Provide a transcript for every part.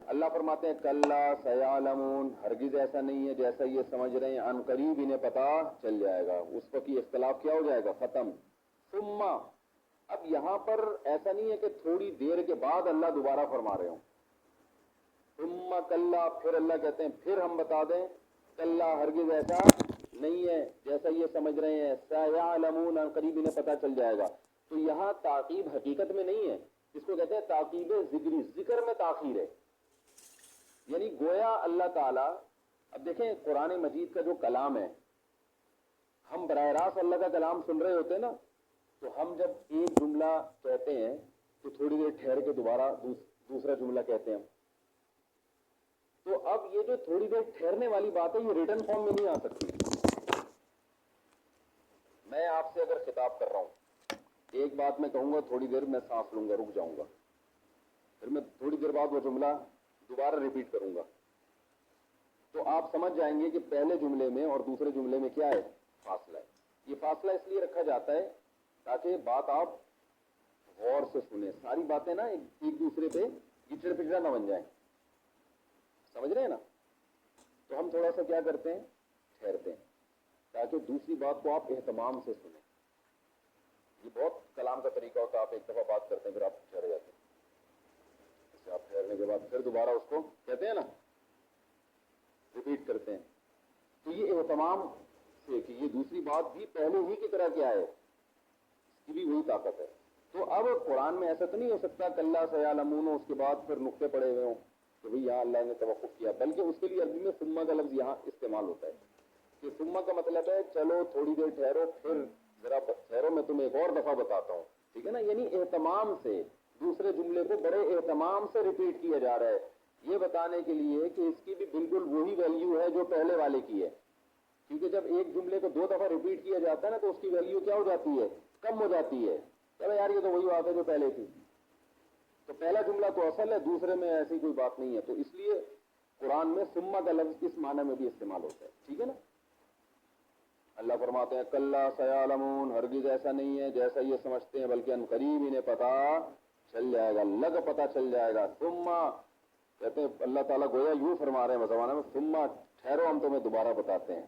اللہ فرماتے ہیں کلا سیعلمون، ہرگز ایسا نہیں ہے جیسا یہ سمجھ رہے ہیں، عن قریب انہیں پتا چل جائے گا، اس وقت یہ اختلاف کیا ہو جائے گا، ختم۔ ثم، اب یہاں پر ایسا نہیں ہے کہ تھوڑی دیر کے بعد اللہ دوبارہ فرما رہے ہوں، ثم کلا، پھر اللہ کہتے ہیں پھر ہم بتا دیں، کلا ہرگز ایسا نہیں ہے جیسا یہ سمجھ رہے ہیں، سیعلمون، عن قریب انہیں پتا چل جائے گا۔ تو یہاں تعقیب حقیقت میں نہیں ہے، اس کو کہتے ہیں تعقیب ذکری، ذکر میں تاخیر ہے، یعنی گویا اللہ تعالیٰ، اب دیکھیں قرآن مجید کا جو کلام ہے، ہم براہ راست اللہ کا کلام سن رہے ہوتے ہیں نا، تو ہم جب ایک جملہ کہتے ہیں تو تھوڑی دیر ٹھہر کے دوبارہ دوسرا جملہ کہتے ہیں، تو اب یہ جو تھوڑی دیر ٹھہرنے والی بات ہے یہ ریٹن فارم میں نہیں آ سکتی۔ میں آپ سے اگر خطاب کر رہا ہوں، ایک بات میں کہوں گا، تھوڑی دیر میں سانس لوں گا، رک جاؤں گا، پھر میں تھوڑی دیر بعد وہ جملہ دوبارہ ریپیٹ کروں گا، تو آپ سمجھ جائیں گے کہ پہلے جملے میں اور دوسرے جملے میں کیا ہے، فاصلہ ہے۔ یہ فاصلہ اس لیے رکھا جاتا ہے تاکہ بات آپ غور سے سنیں، ساری باتیں نا ایک دوسرے پہ گچڑ پچڑا نہ بن جائیں، سمجھ رہے ہیں نا؟ تو ہم تھوڑا سا کیا کرتے ہیں، ٹھہرتے ہیں تاکہ دوسری بات کو آپ اہتمام سے سنیں۔ یہ بہت کلام کا طریقہ ہوتا ہے، آپ ایک دفعہ بات کرتے ہیں پھر آپ ٹھہر جاتے ہیں، جیسے آپ ٹھہرنے کے بعد پھر دوبارہ اس کو کہتے ہیں نا، ریپیٹ کرتے ہیں، تو یہ اہتمام سے کہ یہ دوسری بات بھی پہلے ہی کی طرح کیا ہے، اس کی بھی وہی طاقت ہے۔ تو اب قرآن میں ایسا تو نہیں ہو سکتا کلا سیعلمون اس کے بعد پھر نقطے پڑے ہوئے ہوں کہ بھئی یہاں اللہ نے توقف کیا، بلکہ اس کے لیے عربی میں ثم کا لفظ یہاں استعمال ہوتا ہے کہ ثم کا مطلب ہے چلو تھوڑی دیر ٹھہرو، پھر ذرا ٹھہرو، میں تمہیں ایک اور دفعہ بتاتا ہوں، ٹھیک ہے نا، یعنی اہتمام سے دوسرے جملے کو بڑے اہتمام سے ریپیٹ کیا جا رہا ہے، یہ بتانے کے لیے کہ اس کی بھی بالکل وہی ویلیو ہے جو پہلے والے کی ہے، کیونکہ جب ایک جملے کو 2 دفعہ ریپیٹ کیا جاتا ہے نا تو اس کی ویلیو کیا ہو جاتی ہے، کم ہو جاتی ہے، چلو یار یہ تو وہی بات ہے جو پہلے تھی، تو پہلا جملہ تو اصل ہے، دوسرے میں ایسی کوئی بات نہیں ہے، تو اس لیے قرآن میں ثم کا لفظ اس معنی میں بھی استعمال ہوتا ہے، ٹھیک ہے نا۔ اللہ فرماتے ہیں کلا سیعلمون، ہرگز ایسا نہیں ہے جیسا یہ سمجھتے ہیں، بلکہ ان قریب انہیں پتا چل جائے گا، لگ پتا چل جائے گا۔ ثم کہتے ہیں اللہ تعالیٰ گویا یوں فرما رہے ہیں زمانہ میں، ثم ٹھہرو ہم تمہیں دوبارہ بتاتے ہیں،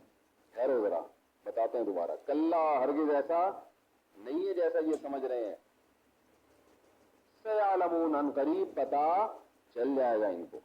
ٹھہرو ذرا بتاتے ہیں دوبارہ، کلا ہرگز ایسا نہیں ہے جیسا یہ سمجھ رہے ہیں، سیعلمون ان قریب پتا چل جائے گا ان کو،